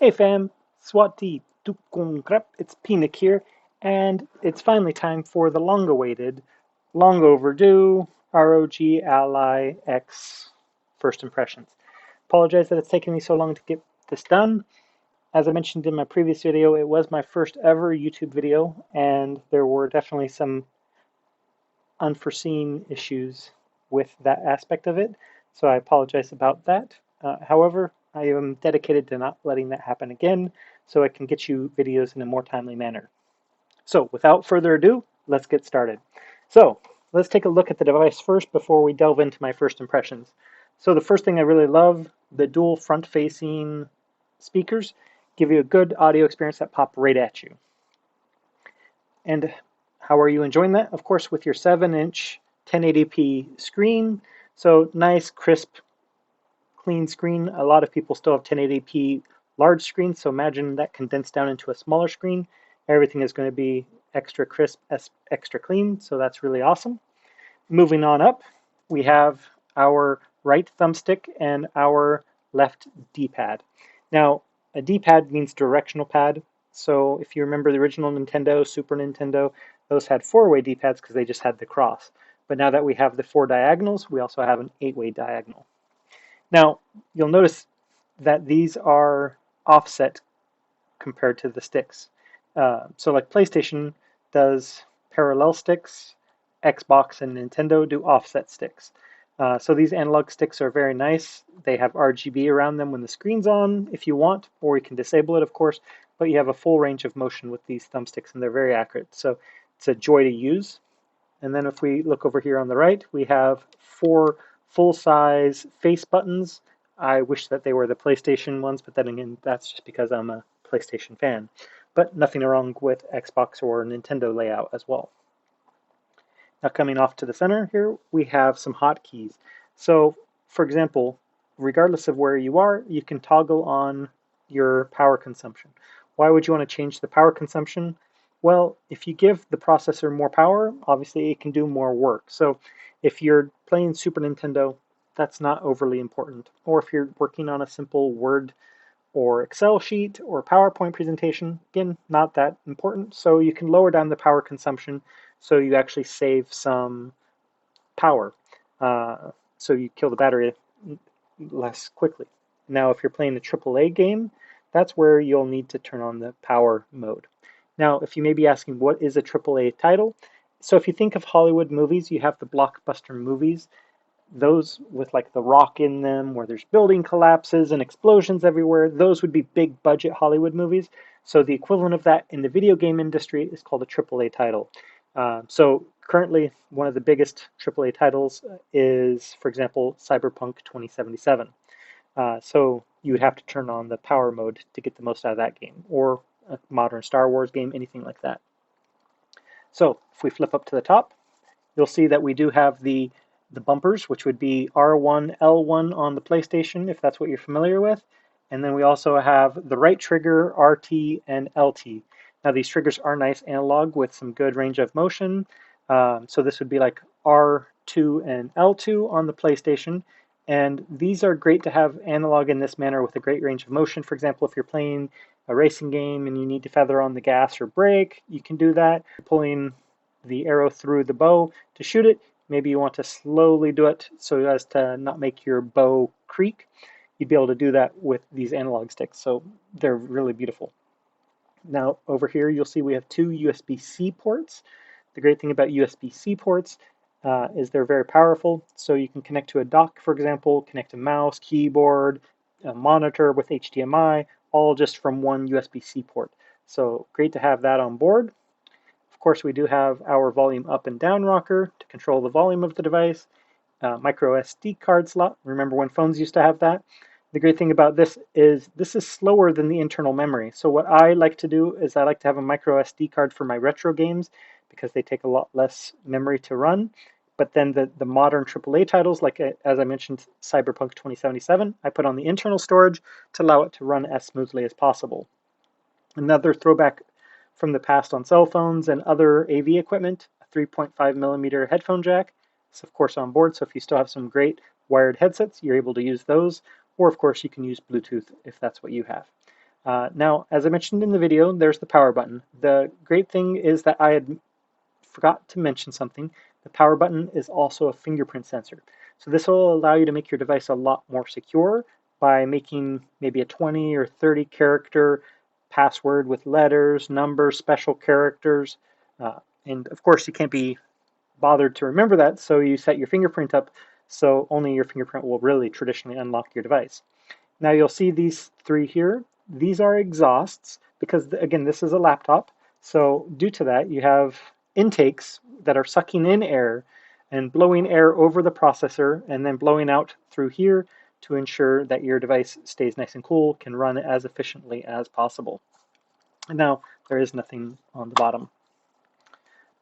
Hey fam, Swati Tukungkrep, it's Pinik here, and it's finally time for the long-awaited, long overdue ROG Ally X first impressions. Apologize that it's taken me so long to get this done. As I mentioned in my previous video, it was my first ever YouTube video, and there were definitely some unforeseen issues with that aspect of it, so I apologize about that. However, I am dedicated to not letting that happen again, so I can get you videos in a more timely manner. So without further ado, let's get started. So let's take a look at the device first before we delve into my first impressions. So the first thing I really love, the dual front-facing speakers give you a good audio experience that pop right at you. And how are you enjoying that? Of course, with your 7-inch 1080p screen. So nice, crisp, clean screen. A lot of people still have 1080p large screens, so imagine that condensed down into a smaller screen. Everything is going to be extra crisp, extra clean, so that's really awesome. Moving on up, we have our right thumbstick and our left D-pad. Now, a D-pad means directional pad. So if you remember the original Nintendo, Super Nintendo, those had 4-way D-pads because they just had the cross. But now that we have the 4 diagonals, we also have an 8-way diagonal. Now, you'll notice that these are offset compared to the sticks. So like PlayStation does parallel sticks, Xbox and Nintendo do offset sticks. So these analog sticks are very nice. They have RGB around them when the screen's on if you want, or you can disable it, of course, but you have a full range of motion with these thumbsticks and they're very accurate. So it's a joy to use. And then if we look over here on the right, we have 4 full-size face buttons. I wish that they were the PlayStation ones, but then again, that's just because I'm a PlayStation fan. But nothing wrong with Xbox or Nintendo layout as well. Now coming off to the center here, we have some hotkeys. So for example, regardless of where you are, you can toggle on your power consumption. Why would you want to change the power consumption? Well, if you give the processor more power, obviously it can do more work. So if you're playing Super Nintendo, that's not overly important. Or if you're working on a simple Word or Excel sheet or PowerPoint presentation, again, not that important. So you can lower down the power consumption so you actually save some power. So you kill the battery less quickly. Now, if you're playing a AAA game, that's where you'll need to turn on the power mode. Now, if you may be asking, what is a AAA title? So if you think of Hollywood movies, you have the blockbuster movies, those with like The Rock in them, where there's building collapses and explosions everywhere, those would be big budget Hollywood movies. So the equivalent of that in the video game industry is called a AAA title. So currently, one of the biggest AAA titles is, for example, Cyberpunk 2077. So you would have to turn on the power mode to get the most out of that game, or a modern Star Wars game, anything like that. So if we flip up to the top, you'll see that we do have the bumpers, which would be R1, L1 on the PlayStation, if that's what you're familiar with. And then we also have the right trigger, RT, and LT. Now these triggers are nice analog with some good range of motion. So this would be like R2 and L2 on the PlayStation. And these are great to have analog in this manner with a great range of motion. For example, if you're playing a racing game and you need to feather on the gas or brake, you can do that. Pulling the arrow through the bow to shoot it, maybe you want to slowly do it so as to not make your bow creak. You'd be able to do that with these analog sticks, so they're really beautiful. Now over here you'll see we have 2 USB-C ports. The great thing about USB-C ports is they're very powerful, so you can connect to a dock, for example, connect a mouse, keyboard, a monitor with HDMI, all just from one USB-C port. So great to have that on board. Of course, we do have our volume up and down rocker to control the volume of the device. Micro SD card slot. Remember when phones used to have that? The great thing about this is slower than the internal memory. So what I like to do is I like to have a micro SD card for my retro games because they take a lot less memory to run. But then the modern AAA titles, like as I mentioned, Cyberpunk 2077, I put on the internal storage to allow it to run as smoothly as possible. Another throwback from the past on cell phones and other AV equipment, a 3.5 millimeter headphone jack. It's of course on board, so if you still have some great wired headsets, you're able to use those, or of course you can use Bluetooth if that's what you have. Now, as I mentioned in the video, there's the power button. The great thing is that I had forgot to mention something. The power button is also a fingerprint sensor. So this will allow you to make your device a lot more secure by making maybe a 20 or 30 character password with letters, numbers, special characters. And of course, you can't be bothered to remember that, so you set your fingerprint up so only your fingerprint will really traditionally unlock your device. Now you'll see these three here. These are exhausts because, again, this is a laptop. So due to that, you have intakes that are sucking in air and blowing air over the processor and then blowing out through here to ensure that your device stays nice and cool, can run as efficiently as possible. And now there is nothing on the bottom.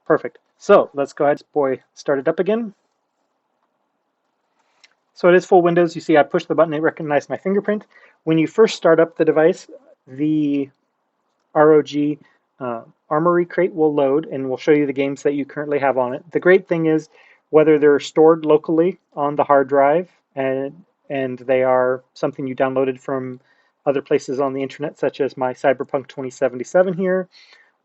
Perfect. So let's go ahead and start it up again. So it is full Windows. You see I pushed the button, it recognized my fingerprint. When you first start up the device, the ROG Armory crate will load and will show you the games that you currently have on it. The great thing is whether they're stored locally on the hard drive and they are something you downloaded from other places on the internet, such as my Cyberpunk 2077 here,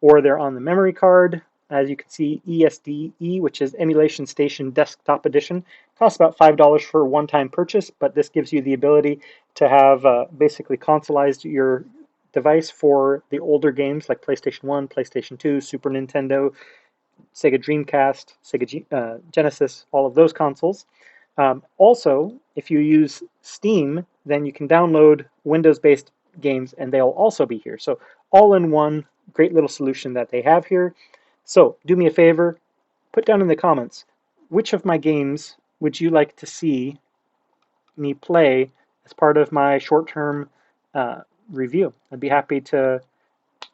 or they're on the memory card. As you can see, ESDE, which is Emulation Station Desktop Edition, costs about $5 for a one-time purchase, but this gives you the ability to have basically consoleized your device for the older games like PlayStation 1, PlayStation 2, Super Nintendo, Sega Dreamcast, Sega Genesis, all of those consoles. Also, if you use Steam, then you can download Windows-based games and they'll also be here. So all in one, great little solution that they have here. So do me a favor, put down in the comments, which of my games would you like to see me play as part of my short-term review? I'd be happy to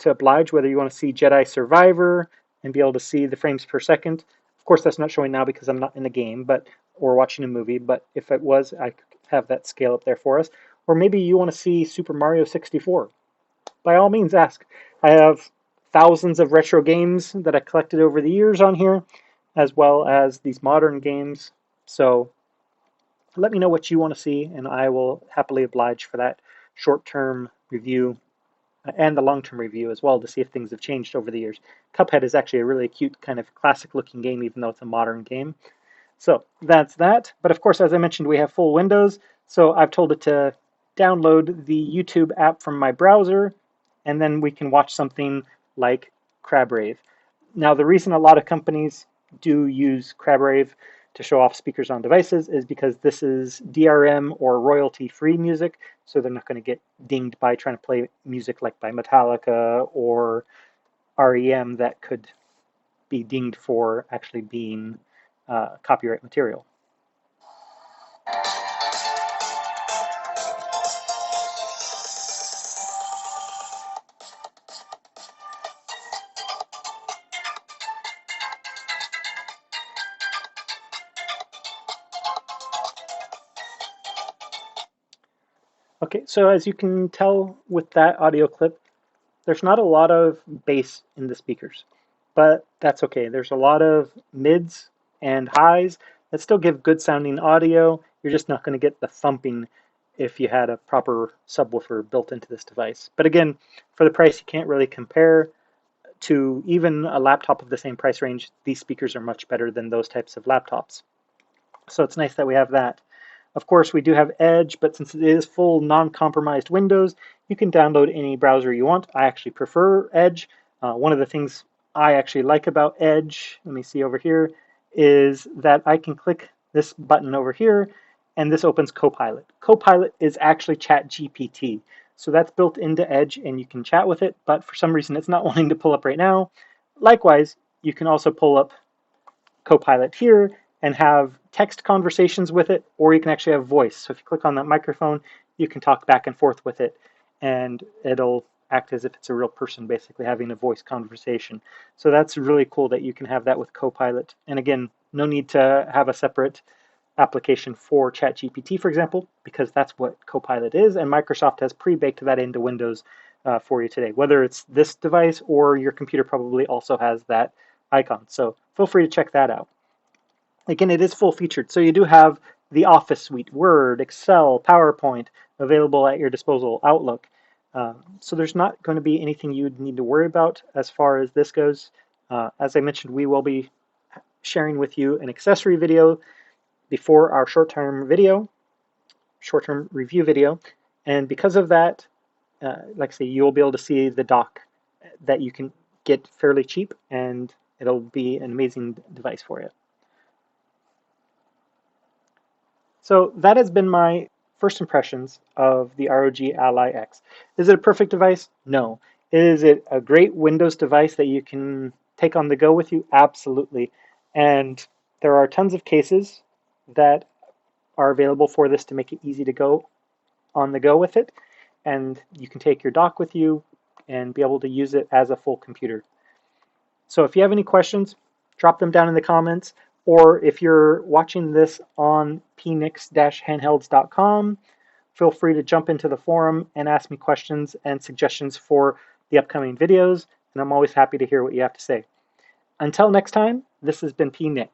oblige, whether you want to see Jedi Survivor and be able to see the frames per second. Of course, that's not showing now because I'm not in the game, or watching a movie, but if it was, I could have that scale up there for us. Or maybe you want to see Super Mario 64. By all means, ask. I have thousands of retro games that I collected over the years on here, as well as these modern games. So let me know what you want to see, and I will happily oblige for that short-term review and the long-term review as well to see if things have changed over the years. Cuphead is actually a really cute kind of classic-looking game, even though it's a modern game. So that's that. But of course, as I mentioned, we have full Windows, so I've told it to download the YouTube app from my browser, and then we can watch something like CrabRave. Now, the reason a lot of companies do use CrabRave to show off speakers on devices is because this is DRM or royalty-free music, so they're not going to get dinged by trying to play music like by Metallica or REM that could be dinged for actually being copyright material. Okay, so as you can tell with that audio clip, there's not a lot of bass in the speakers, but that's okay. There's a lot of mids and highs that still give good sounding audio. You're just not going to get the thumping if you had a proper subwoofer built into this device. But again, for the price, you can't really compare to even a laptop of the same price range. These speakers are much better than those types of laptops. So it's nice that we have that. Of course, we do have Edge, but since it is full non-compromised Windows, you can download any browser you want. I actually prefer Edge. One of the things I actually like about Edge, let me see over here, is that I can click this button over here, and this opens Copilot. Copilot is actually ChatGPT. So that's built into Edge, and you can chat with it, but for some reason it's not wanting to pull up right now. Likewise, you can also pull up Copilot here and have text conversations with it, or you can actually have voice. So if you click on that microphone, you can talk back and forth with it, and it'll act as if it's a real person basically having a voice conversation. So that's really cool that you can have that with Copilot. And again, no need to have a separate application for ChatGPT, for example, because that's what Copilot is, and Microsoft has pre-baked that into Windows for you today. Whether it's this device or your computer probably also has that icon. So feel free to check that out. Again, it is full featured. So you do have the Office suite, Word, Excel, PowerPoint available at your disposal, Outlook. So there's not going to be anything you'd need to worry about as far as this goes. As I mentioned, we will be sharing with you an accessory video before our short-term review video. And because of that, like I say, you'll be able to see the dock that you can get fairly cheap, and it'll be an amazing device for you. So that has been my first impressions of the ROG Ally X. Is it a perfect device? No. Is it a great Windows device that you can take on the go with you? Absolutely. And there are tons of cases that are available for this to make it easy to go on the go with it. And you can take your dock with you and be able to use it as a full computer. So if you have any questions, drop them down in the comments. Or if you're watching this on pnix-handhelds.com, feel free to jump into the forum and ask me questions and suggestions for the upcoming videos, and I'm always happy to hear what you have to say. Until next time, this has been pnix.